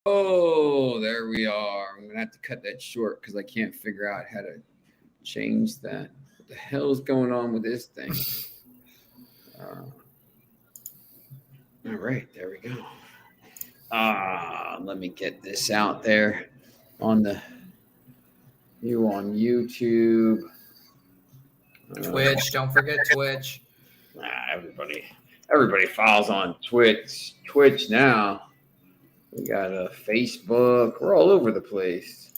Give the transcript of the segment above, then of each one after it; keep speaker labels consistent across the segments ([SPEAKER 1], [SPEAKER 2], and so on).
[SPEAKER 1] Oh, there we are. I'm gonna have to cut that short because I can't figure out how to change that. What the hell's going on with this thing? All right, there we go. Let me get this out there on you on YouTube.
[SPEAKER 2] Twitch, don't forget Twitch.
[SPEAKER 1] Everybody follows on Twitch. Twitch now. We got a Facebook. We're all over the place.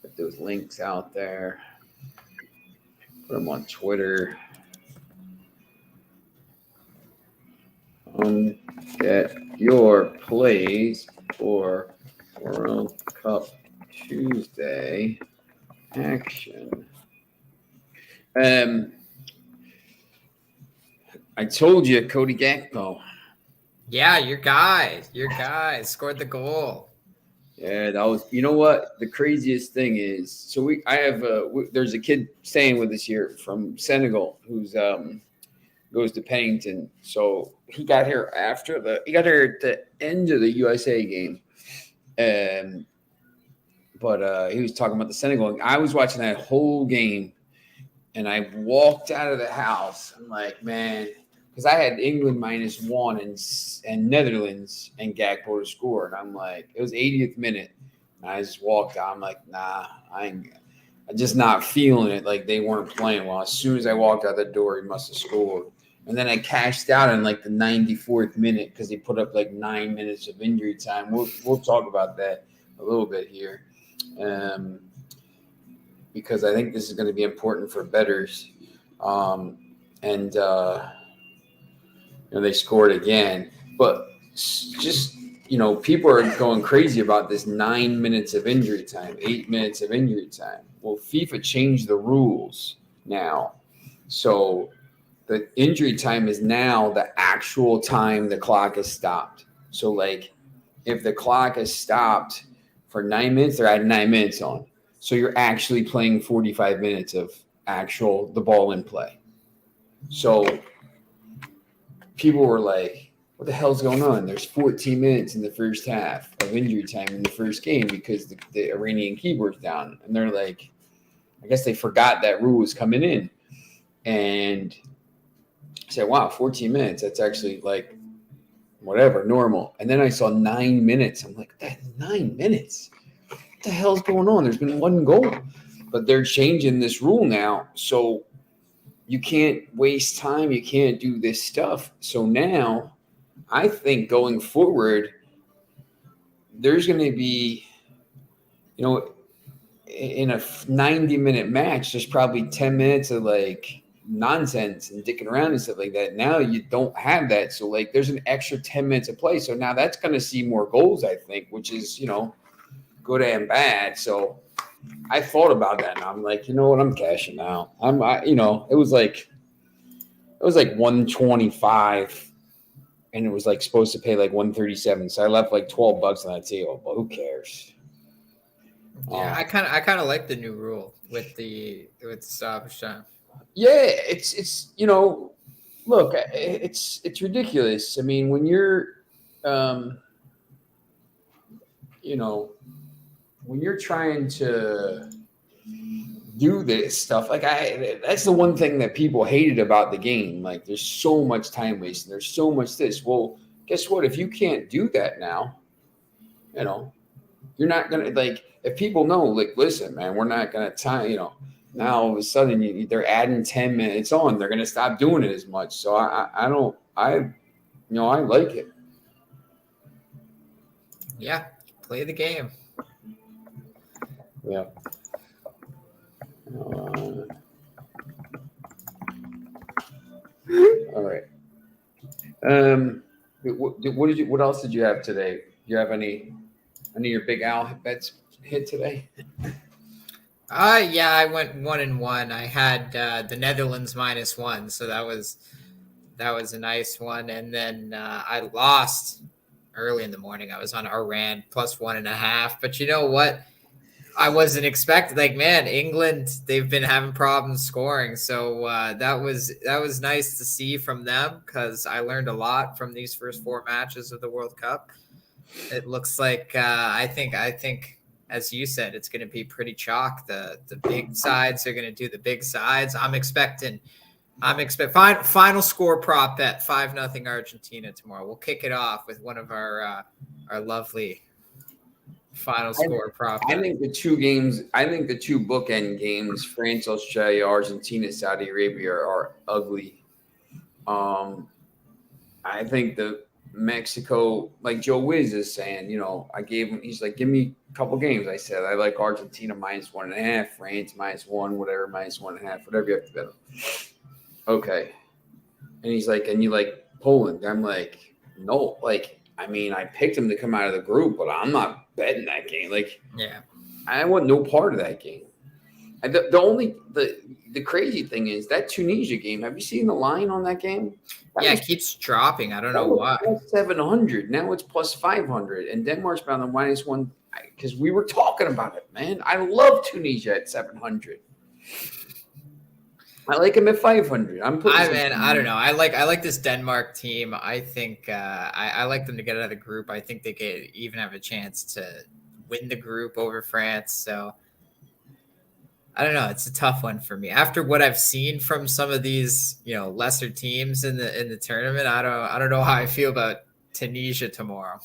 [SPEAKER 1] Put those links out there. Put them on Twitter. Get your plays for World Cup Tuesday action. I told you, Cody Gakpo.
[SPEAKER 2] Yeah, your guy scored the goal.
[SPEAKER 1] Yeah, that was. You know what? The craziest thing is, so there's a kid staying with us here from Senegal who's goes to Pennington. So he got here at the end of the USA game, but he was talking about the Senegal. I was watching that whole game, and I walked out of the house. I'm like, man. Because I had England -1 and Netherlands and Gakpo to score. And I'm like, it was 80th minute. And I just walked out. I'm like, nah, I'm just not feeling it. Like they weren't playing well. As soon as I walked out the door, he must have scored. And then I cashed out in like the 94th minute because he put up like 9 minutes of injury time. We'll talk about that a little bit here. Because I think this is going to be important for bettors. They scored again, but just, people are going crazy about this 9 minutes of injury time, 8 minutes of injury time. Well, FIFA changed the rules now. So the injury time is now the actual time the clock is stopped. So like if the clock is stopped for 9 minutes, they're adding 9 minutes on. So you're actually playing 45 minutes of the ball in play. So people were like, what the hell's going on? There's 14 minutes in the first half of injury time in the first game because the Iranian keyboard's down. And they're like, I guess they forgot that rule was coming in. And I said, wow, 14 minutes. That's actually like whatever, normal. And then I saw 9 minutes. I'm like, that's 9 minutes. What the hell's going on? There's been one goal. But they're changing this rule now. So you can't waste time. You can't do this stuff. So now I think going forward, there's going to be, in a 90-minute match, there's probably 10 minutes of like nonsense and dicking around and stuff like that. Now you don't have that. So like there's an extra 10 minutes of play. So now that's going to see more goals, I think, which is, good and bad. So I thought about that, and I'm like, you know what? I'm cashing out. It was like 125, and it was like supposed to pay like 137. So I left like $12 on that table. But who cares?
[SPEAKER 2] Yeah, I kind of like the new rule with stoppage time.
[SPEAKER 1] Yeah, it's look, it's ridiculous. I mean, when you're when you're trying to do this stuff, that's the one thing that people hated about the game. Like there's so much time wasting. There's so much this. Well, guess what? If you can't do that now, you're not going to if people know, like, listen, man, we're not going to time, now all of a sudden they're adding 10 minutes on, they're going to stop doing it as much. So I like it.
[SPEAKER 2] Yeah. Play the game.
[SPEAKER 1] Yeah. All right. What else did you have today? Do you have any of your big Al bets hit today?
[SPEAKER 2] Yeah, I went 1-1. I had the Netherlands -1, so that was a nice one. And then I lost early in the morning. I was on Iran +1.5. But you know what? I wasn't expecting. England, they've been having problems scoring. So that was nice to see from them because I learned a lot from these first 4 matches of the World Cup. It looks like I think as you said, it's going to be pretty chalk. The big sides are going to do the big sides. I'm expecting final score prop bet 5-0 Argentina tomorrow. We'll kick it off with one of our lovely final score prop
[SPEAKER 1] I
[SPEAKER 2] bet.
[SPEAKER 1] think the two bookend games, France, Australia, Argentina, Saudi Arabia, are ugly. I think the Mexico, like Joe Wiz is saying, he's like, give me a couple games. I said, I like Argentina -1.5, France -1, whatever, -1.5, whatever you have to bet. Okay. And he's like, and you like Poland? I'm like, no, like, I mean, I picked him to come out of the group, but I'm not betting that game. Like,
[SPEAKER 2] Yeah.
[SPEAKER 1] I want no part of that game. And the crazy thing is that Tunisia game. Have you seen the line on that game?
[SPEAKER 2] It keeps dropping. I don't know why.
[SPEAKER 1] Plus 700. Now it's plus 500, and Denmark's bound to -1 because we were talking about it, man. I love Tunisia at 700. I like him at 500.
[SPEAKER 2] I don't know. I like this Denmark team. I think I like them to get out of the group. I think they could even have a chance to win the group over France. So I don't know. It's a tough one for me. After what I've seen from some of these, lesser teams in the tournament, I don't know how I feel about Tunisia tomorrow.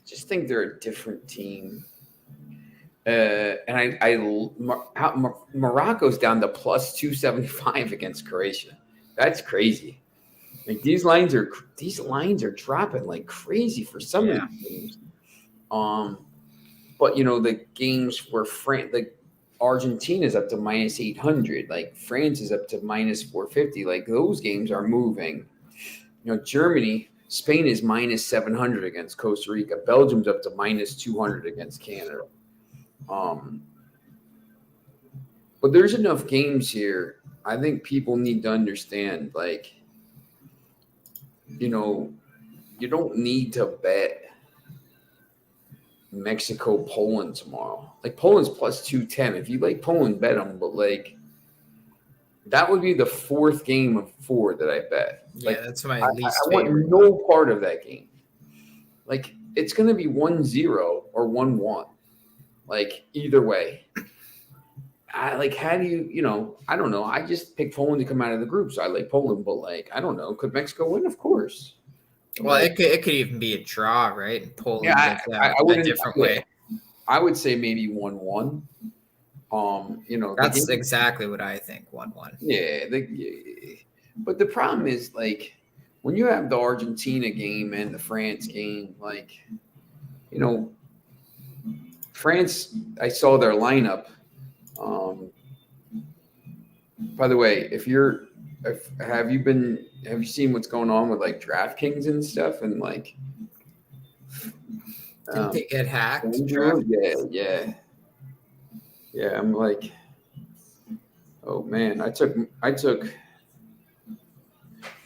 [SPEAKER 1] Just think they're a different team. And Morocco's down to plus 275 against Croatia. That's crazy. Like these lines are dropping like crazy for some of these games. But the games where Argentina's up to -800, like France is up to -450. Like those games are moving. Germany, Spain is -700 against Costa Rica. Belgium's up to -200 against Canada. But there's enough games here. I think people need to understand, like, you don't need to bet Mexico, Poland tomorrow. Like Poland's plus 210. If you like Poland, bet them. But like, that would be the fourth game of 4 that I bet.
[SPEAKER 2] Yeah,
[SPEAKER 1] like,
[SPEAKER 2] that's my least
[SPEAKER 1] I
[SPEAKER 2] favorite.
[SPEAKER 1] want no part of that game. Like, it's going to be 1-0 or 1-1. Like, either way. How do you, I don't know. I just picked Poland to come out of the group, so I like Poland. But, like, I don't know. Could Mexico win? Of course.
[SPEAKER 2] Well, it could even be a draw, right? And Poland gets out a different way.
[SPEAKER 1] I would say maybe 1-1.
[SPEAKER 2] That's exactly what I think. 1-1.
[SPEAKER 1] Yeah, but the problem is, like, when you have the Argentina game and the France game, like, France, I saw their lineup. By the way, have you seen what's going on with like DraftKings and stuff and like?
[SPEAKER 2] Didn't they get hacked?
[SPEAKER 1] Yeah. I'm like, oh man, I took.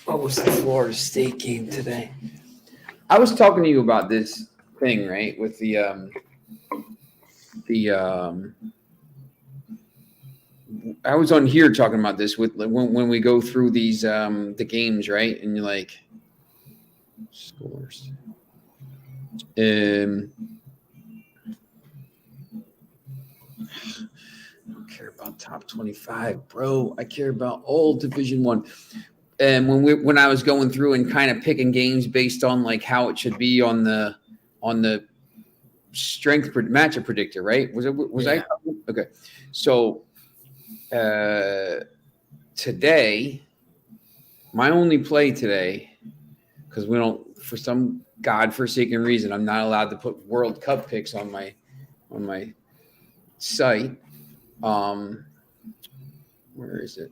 [SPEAKER 1] What was the Florida State game today? I was talking to you about this thing, right? With I was on here talking about this with when we go through these the games, right? And you're like scores. I don't care about top 25, bro. I care about all Division One. And when I was going through and kind of picking games based on like how it should be on the strength matchup predictor, right? I okay? So today, my only play today, because we don't, for some godforsaken reason, I'm not allowed to put World Cup picks on my site. Where is it?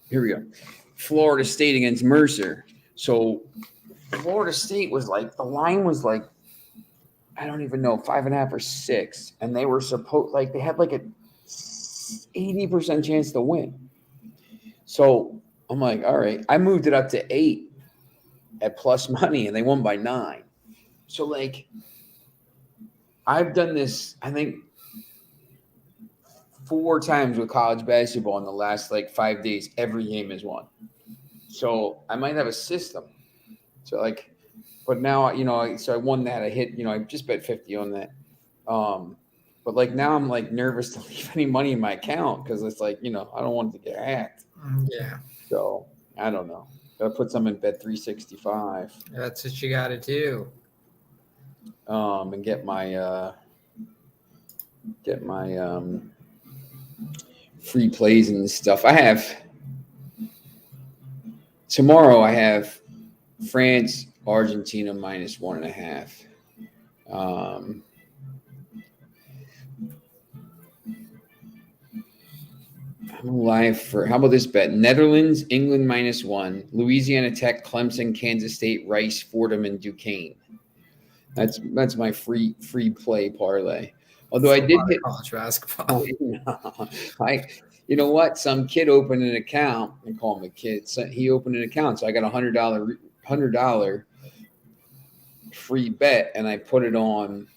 [SPEAKER 1] Here we go. Florida State against Mercer. So Florida State was like, the line was like, I don't even know, 5.5 or 6. And they were they had like a 80% chance to win. So I'm like, all right. I moved it up to 8 at plus money and they won by 9. So like, I've done this, I think, 4 times with college basketball in the last like 5 days. Every game is won. So I might have a system. So like, but now so I won that. I hit. I just bet 50 on that. But like now I'm like nervous to leave any money in my account because it's like I don't want it to get hacked.
[SPEAKER 2] Yeah,
[SPEAKER 1] So I don't know. Gotta put some in bet 365.
[SPEAKER 2] that's what you got to do.
[SPEAKER 1] And get my free plays and stuff. Tomorrow I have France, Argentina -1.5. I'm live for how about this bet? Netherlands, England -1, Louisiana Tech, Clemson, Kansas State, Rice, Fordham, and Duquesne. That's my free play parlay. Although I did hit
[SPEAKER 2] college basketball.
[SPEAKER 1] You know what? Some kid opened an account. I call him a kid. So he opened an account, so I got $100 free bet, and I put it on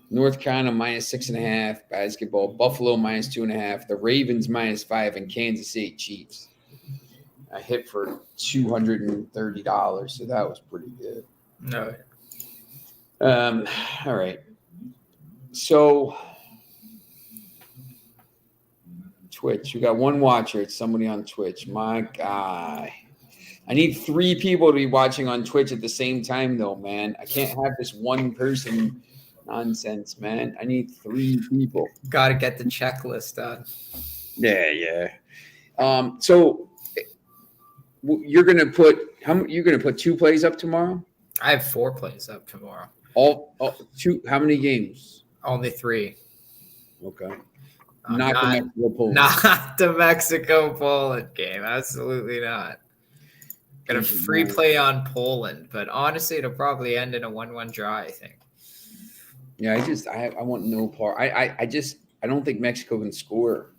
[SPEAKER 1] North Carolina -6.5 basketball, Buffalo -2.5, the Ravens -5, and Kansas City Chiefs. I hit for $230, so that was pretty good.
[SPEAKER 2] No.
[SPEAKER 1] All right. So Twitch, we got one watcher. It's somebody on Twitch. My guy. I need 3 people to be watching on Twitch at the same time, though, man. I can't have this one person nonsense, man. I need 3 people.
[SPEAKER 2] Got to get the checklist done.
[SPEAKER 1] Yeah. So you're gonna put 2 plays up tomorrow?
[SPEAKER 2] I have 4 plays up tomorrow.
[SPEAKER 1] All 2. How many games?
[SPEAKER 2] Only 3.
[SPEAKER 1] Okay.
[SPEAKER 2] Not
[SPEAKER 1] the Mexico Poland.
[SPEAKER 2] Not the Mexico Poland game. Absolutely not. Got a free play on Poland, but honestly, it'll probably end in a 1-1 draw, I think.
[SPEAKER 1] Yeah, I want no part. I don't think Mexico can score.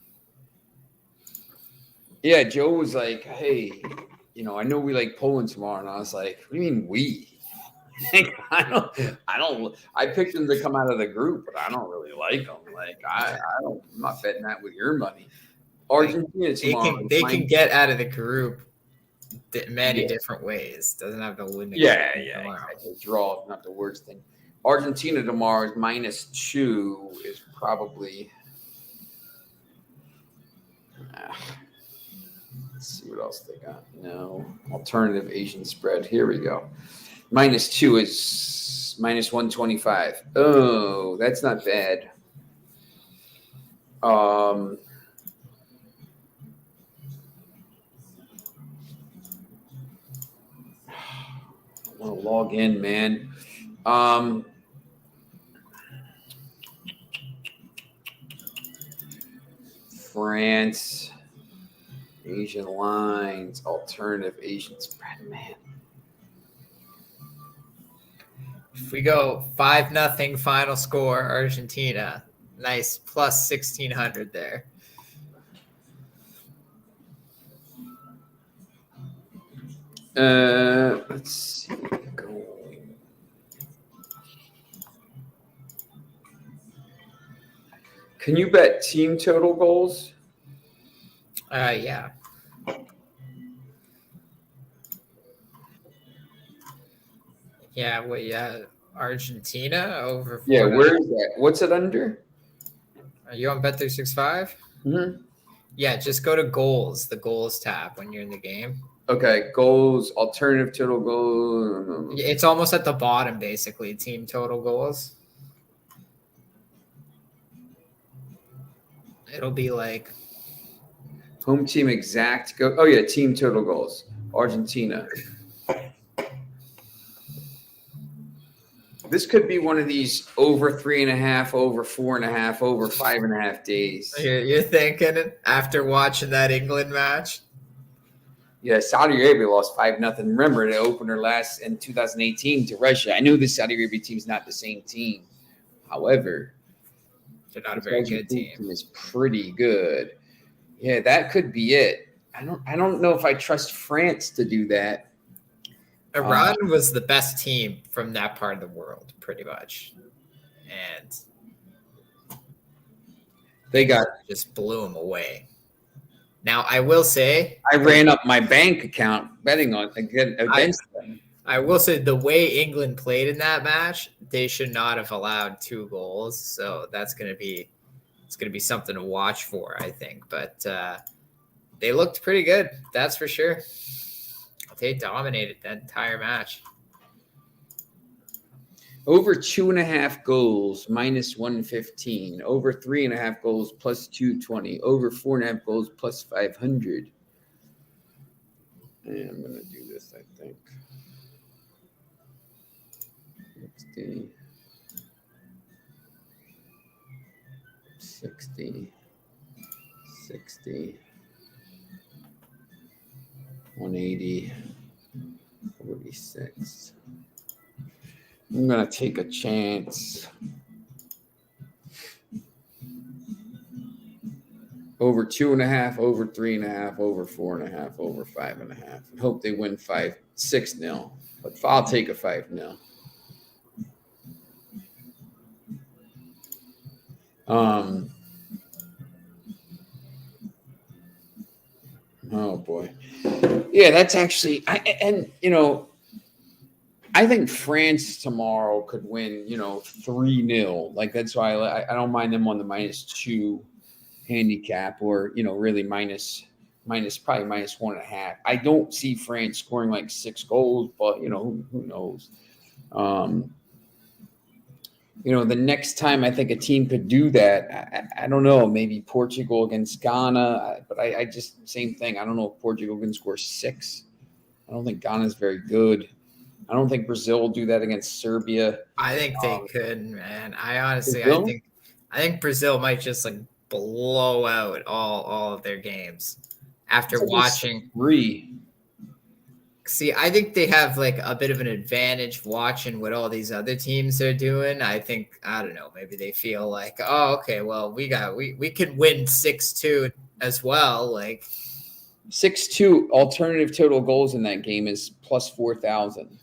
[SPEAKER 1] Yeah, Joe was like, "Hey, I know we like Poland tomorrow," and I was like, "What do you mean we?" I picked them to come out of the group, but I don't really like them. Like I'm not betting that with your money. Argentina tomorrow.
[SPEAKER 2] They can get out of the group many different ways. Doesn't have to win the
[SPEAKER 1] game. Exactly. Draw is not the worst thing. Argentina tomorrow is -2 is probably. Let's see what else they got. No alternative Asian spread. Here we go. -2 is -125. Oh, that's not bad. I want to log in, man. France, Asian lines, alternative Asian spread, man.
[SPEAKER 2] If we go 5-0 final score, Argentina, nice plus 1,600 there.
[SPEAKER 1] Let's see. Can you bet team total goals?
[SPEAKER 2] Yeah. Yeah, Argentina over.
[SPEAKER 1] Yeah, where is that? What's it under?
[SPEAKER 2] Are you on Bet365?
[SPEAKER 1] Mm-hmm.
[SPEAKER 2] Yeah, just go to goals, the goals tab when you're in the game.
[SPEAKER 1] Okay, goals, alternative total goals.
[SPEAKER 2] It's almost at the bottom, basically, team total goals. It'll be like
[SPEAKER 1] home team exact go. Oh yeah, team total goals. Argentina. This could be one of these over 3.5, over 4.5, over 5.5 days.
[SPEAKER 2] You're thinking after watching that England match?
[SPEAKER 1] Yeah, Saudi Arabia lost 5-0. Remember, the opener last in 2018 to Russia. I know the Saudi Arabia team's not the same team. However,
[SPEAKER 2] they're not a very good team.
[SPEAKER 1] Is pretty good. Yeah, that could be it. I don't know if I trust France to do that.
[SPEAKER 2] Iran was the best team from that part of the world, pretty much, and
[SPEAKER 1] they just
[SPEAKER 2] blew them away. Now, I will say
[SPEAKER 1] I ran up my bank account betting on against them.
[SPEAKER 2] I will say the way England played in that match, they should not have allowed 2 goals. So it's going to be something to watch for, I think. But they looked pretty good, that's for sure. They dominated that entire match.
[SPEAKER 1] Over 2.5 goals, minus 115. Over 3.5 goals, plus 220. Over 4.5 goals, plus 500. And I'm going to do this, I think. 60, 180, 46. I'm going to take a chance. Over 2.5, over 3.5, over 4.5, over 5.5. And hope they win 6-0. But I'll take a 5-0. Oh boy. Yeah, that's actually I think France tomorrow could win, 3-0. Like that's why I don't mind them on the -2 handicap, or really probably -1.5. I don't see France scoring like 6 goals, but who knows? The next time I think a team could do that, I don't know, maybe Portugal against Ghana, but I just same thing. I don't know if Portugal can score 6. I don't think Ghana's very good. I don't think Brazil will do that against Serbia.
[SPEAKER 2] I think they could, man. I
[SPEAKER 1] Brazil?
[SPEAKER 2] think Brazil might just like blow out all of their games after watching
[SPEAKER 1] 3.
[SPEAKER 2] See, I think they have like a bit of an advantage watching what all these other teams are doing. I don't know, maybe they feel like, oh, okay, well, we could win 6-2 as well. Like
[SPEAKER 1] 6-2 alternative total goals in that game is plus 4,000.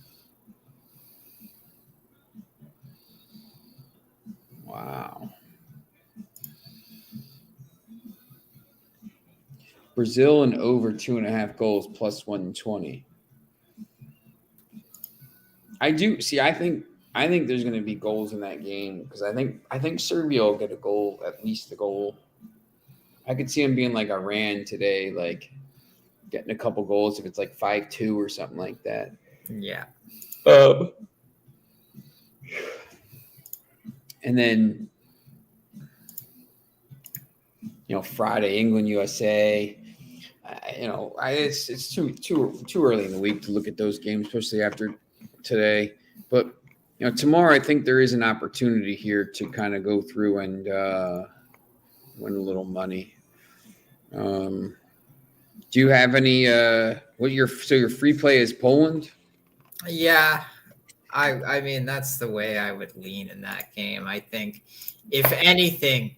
[SPEAKER 1] Wow. Brazil and over 2.5 goals plus 120. I do see. I think there's going to be goals in that game because I think Serbia will get a goal, at least a goal. I could see them being like Iran today, like getting a couple goals if it's like 5-2 or something like that.
[SPEAKER 2] Yeah.
[SPEAKER 1] And then Friday, England, USA. It's too early in the week to look at those games, especially after today. But tomorrow, I think there is an opportunity here to kind of go through and win a little money. Do you have any? Your free play is Poland?
[SPEAKER 2] Yeah, I mean that's the way I would lean in that game. I think, if anything,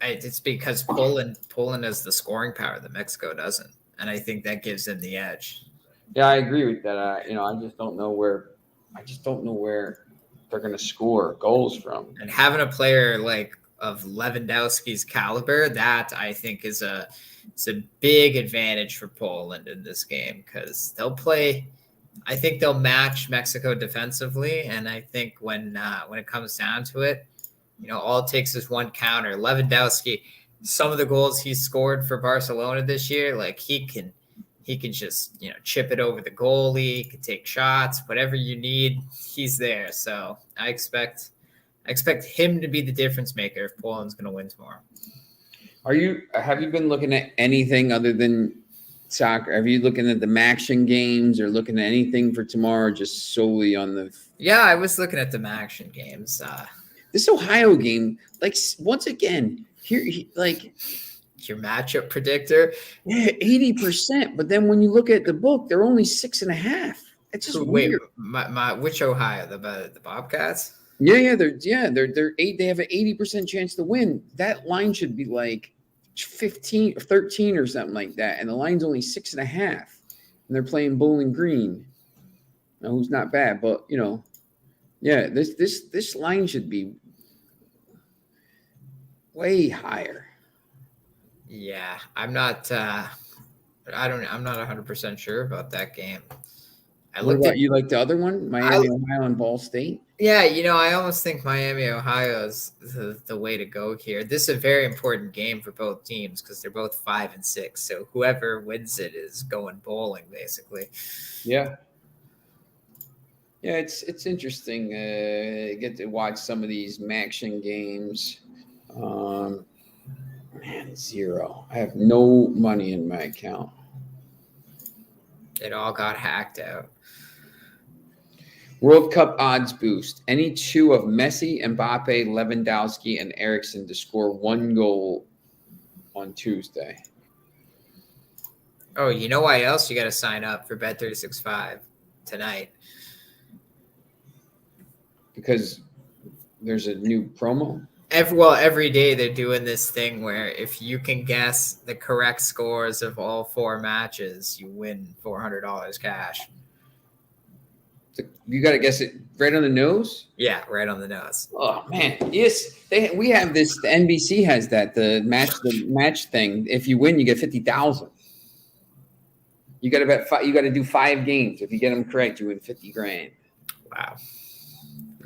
[SPEAKER 2] it's because Poland has the scoring power that Mexico doesn't, and I think that gives them the edge.
[SPEAKER 1] Yeah, I agree with that. I just don't know where they're going to score goals from.
[SPEAKER 2] And having a player like of Lewandowski's caliber, that I think it's a big advantage for Poland in this game because they'll play. I think they'll match Mexico defensively, and I think when it comes down to it, all it takes is one counter. Lewandowski, some of the goals he scored for Barcelona this year, like he can just chip it over the goalie. He can take shots, whatever you need, he's there. So I expect him to be the difference maker if Poland's going to win tomorrow.
[SPEAKER 1] Have you been looking at anything other than soccer? Have you looking at the Maction games or looking at anything for tomorrow? Or just solely on the.
[SPEAKER 2] Yeah, I was looking at the Maction games.
[SPEAKER 1] This Ohio game, like once again, here,
[SPEAKER 2] your matchup predictor.
[SPEAKER 1] Yeah, 80%. But then when you look at the book, they're only 6.5. It's just weird.
[SPEAKER 2] Which Ohio? The Bobcats?
[SPEAKER 1] Yeah, they're 8. They have an 80% chance to win. That line should be like 15 or 13 or something like that, and the line's only 6.5. And they're playing Bowling Green, who's not bad, but yeah, this line should be way higher.
[SPEAKER 2] Yeah, I'm not. I'm not 100% sure about that game. I
[SPEAKER 1] What
[SPEAKER 2] looked at.
[SPEAKER 1] about you? Like the other one,
[SPEAKER 2] I
[SPEAKER 1] Miami, Ohio, and Ball State?
[SPEAKER 2] Yeah, I almost think Miami, Ohio is the way to go here. This is a very important game for both teams because they're both 5-6. So whoever wins it is going bowling, basically.
[SPEAKER 1] Yeah. Yeah, it's interesting. Get to watch some of these Maction games. Um, man, zero. I have no money in my account.
[SPEAKER 2] It all got hacked out.
[SPEAKER 1] World Cup odds boost. Any two of Messi, Mbappe, Lewandowski, and Eriksson to score 1 goal on Tuesday.
[SPEAKER 2] Oh, you know why else you got to sign up for Bet365 tonight?
[SPEAKER 1] Because there's a new promo.
[SPEAKER 2] Every day they're doing this thing where if you can guess the correct scores of all 4 matches, you win $400 cash.
[SPEAKER 1] You got to guess it right on the nose.
[SPEAKER 2] Yeah, right on the nose.
[SPEAKER 1] Oh man, yes, we have this. The NBC has that the match thing. If you win, you get 50,000. You got to bet. You got to do 5 games. If you get them correct, you win 50 grand.
[SPEAKER 2] Wow.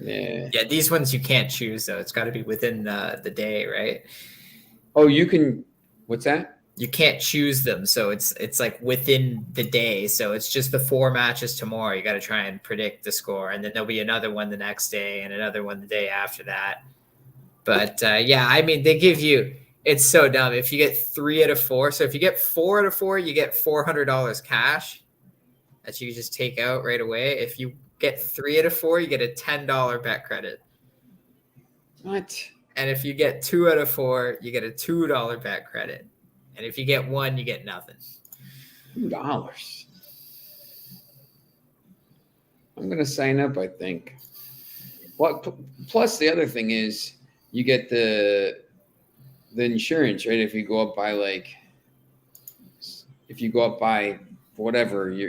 [SPEAKER 1] Yeah.
[SPEAKER 2] Yeah, these ones you can't choose though. It's got to be within the day, right?
[SPEAKER 1] Oh, you can. What's that?
[SPEAKER 2] You can't choose them, so it's like within the day. So it's just the 4 matches tomorrow. You got to try and predict the score, and then there'll be another one the next day, and another one the day after that. But yeah, I mean, they give you. It's so dumb. If you get 3 out of 4, so if you get 4 out of 4, you get $400 cash that you can just take out right away. If you get 3 out of 4, you get a $10 bet credit.
[SPEAKER 1] What?
[SPEAKER 2] And if you get 2 out of 4, you get a $2 bet credit. And if you get 1, you get nothing.
[SPEAKER 1] $2. I'm gonna sign up. I think. Well, plus the other thing is you get the insurance, right? If you go up by whatever, you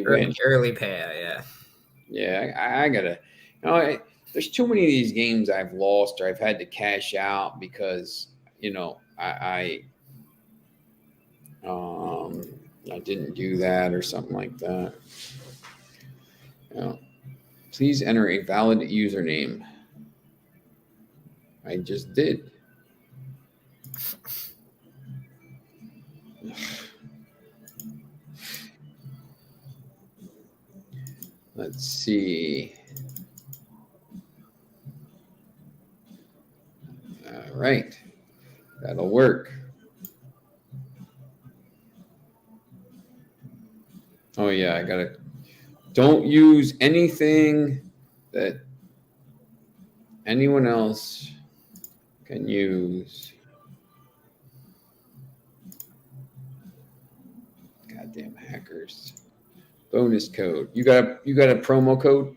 [SPEAKER 1] win.
[SPEAKER 2] Early payout, yeah.
[SPEAKER 1] Yeah, I gotta. There's too many of these games I've lost or I've had to cash out because I didn't do that or something like that. Please enter a valid username. I just did. Let's see. All right. That'll work. Oh, yeah. I got to. Don't use anything that anyone else can use. Goddamn hackers. Bonus code. You got a promo code?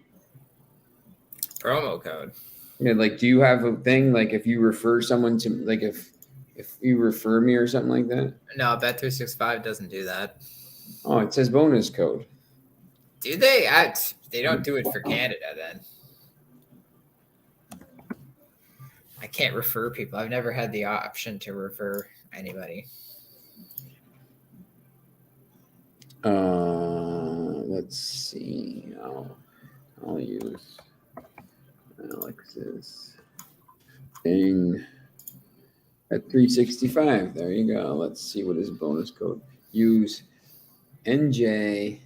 [SPEAKER 2] Promo code.
[SPEAKER 1] Yeah, do you have a thing if you refer someone to if you refer me or something like that?
[SPEAKER 2] No, Bet365 doesn't do that.
[SPEAKER 1] Oh, it says bonus code.
[SPEAKER 2] Do they? They don't do it for Canada then. I can't refer people. I've never had the option to refer anybody.
[SPEAKER 1] Let's see. I'll use Alex's thing at 365. There you go. Let's see what his bonus code. Use NJB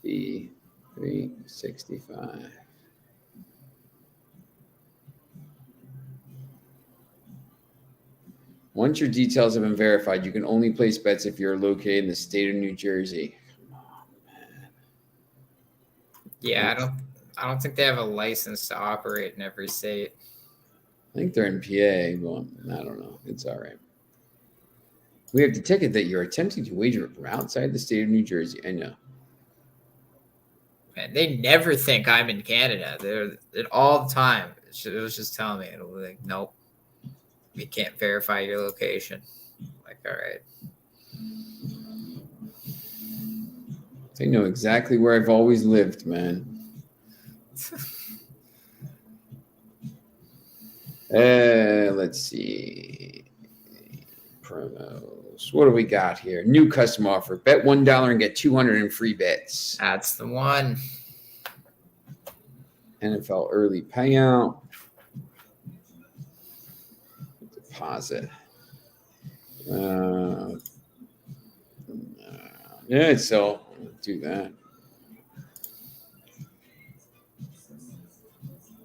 [SPEAKER 1] 365. Once your details have been verified, you can only place bets if you're located in the state of New Jersey. Oh, man.
[SPEAKER 2] Yeah, I don't think they have a license to operate in every state.
[SPEAKER 1] I think they're in PA, but I don't know. It's all right. We have detected that you're attempting to wager from outside the state of New Jersey. I know.
[SPEAKER 2] Man, they never think I'm in Canada. They're all the time. It was just telling me, it'll be like, nope, we can't verify your location. Like, all right.
[SPEAKER 1] They know exactly where I've always lived, man. Let's see. What do we got here? New custom offer. Bet $1 and get 200 in free bets.
[SPEAKER 2] That's the one.
[SPEAKER 1] NFL early payout. Deposit. Yeah, so do that.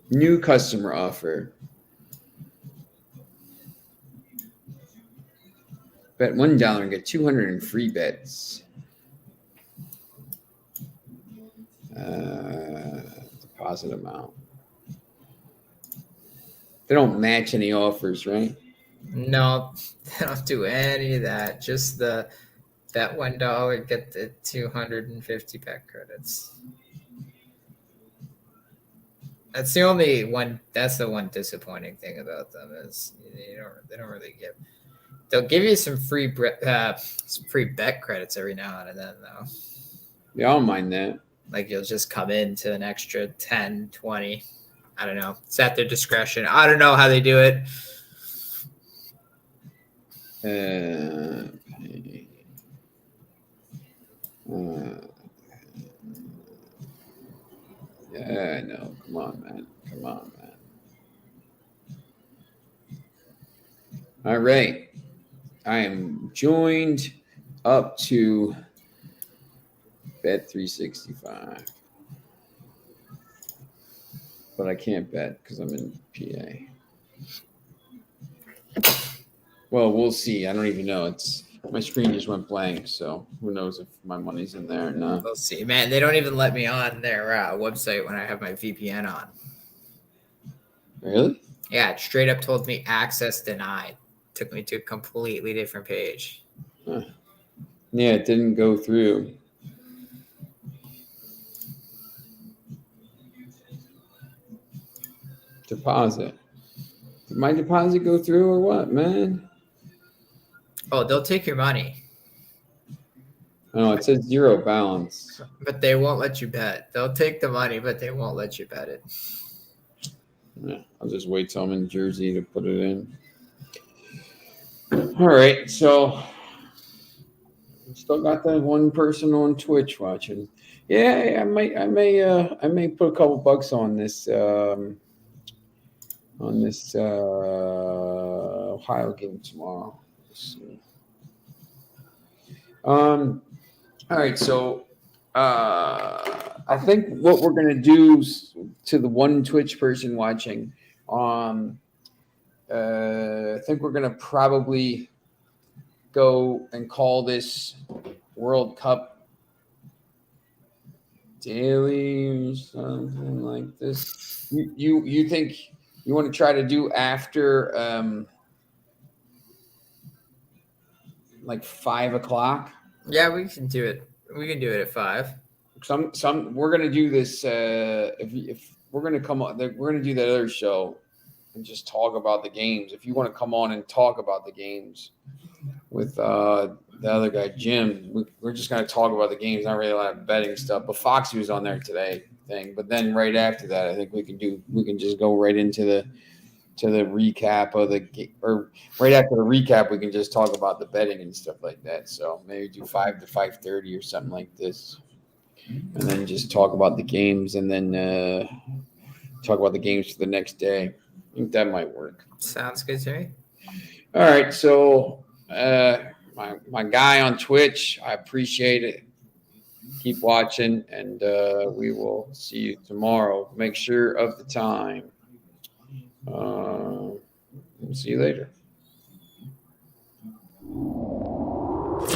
[SPEAKER 1] New customer offer. Bet $1 and get 200 in free bets. Deposit amount. They don't match any offers, right?
[SPEAKER 2] No, they don't do any of that. Just the bet $1, get the 250 bet credits. That's the only one. That's the one disappointing thing about them is they don't really give. They'll give you some free bet credits every now and then though.
[SPEAKER 1] Yeah, I don't mind that.
[SPEAKER 2] Like you'll just come into an extra 10, 20. I don't know. It's at their discretion. I don't know how they do it.
[SPEAKER 1] Yeah, I know. Come on, man. All right. I am joined up to bet 365. But I can't bet because I'm in PA. Well, we'll see. I don't even know. My screen just went blank, so who knows if my money's in there or not.
[SPEAKER 2] We'll see, man. They don't even let me on their website when I have my VPN on.
[SPEAKER 1] Really?
[SPEAKER 2] Yeah, it straight up told me access denied. Took me to a completely different page.
[SPEAKER 1] Huh. Yeah, it didn't go through. Deposit. Did my deposit go through or what, man?
[SPEAKER 2] Oh, they'll take your money.
[SPEAKER 1] Oh, it says zero balance.
[SPEAKER 2] But they won't let you bet. They'll take the money, but they won't let you bet it.
[SPEAKER 1] Yeah, I'll just wait till I'm in Jersey to put it in. All right, so still got that one person on Twitch watching. Yeah, I may put a couple bucks on this Ohio game tomorrow. Let's see. All right, so I think what we're gonna do to the one Twitch person watching, I think we're gonna probably go and call this World Cup daily or something like this. You think you want to try to do after like 5 o'clock?
[SPEAKER 2] Yeah, we can do it. We can do it at 5.
[SPEAKER 1] Some we're gonna do this. If we're gonna come on, we're gonna do that other show and just talk about the games. If you want to come on and talk about the games with the other guy, Jim, we're just gonna talk about the games. Not really a lot of betting stuff. But Foxy was on there today. But then right after that, I think we can just go right into the recap of or right after the recap, we can just talk about the betting and stuff like that. So maybe do 5 to 5:30 or something like this, and then just talk about the games, and then talk about the games for the next day. I think that might work.
[SPEAKER 2] Sounds good to me.
[SPEAKER 1] All right, so my guy on Twitch, I appreciate it. Keep watching, and we will see you tomorrow. Make sure of the time. See you later.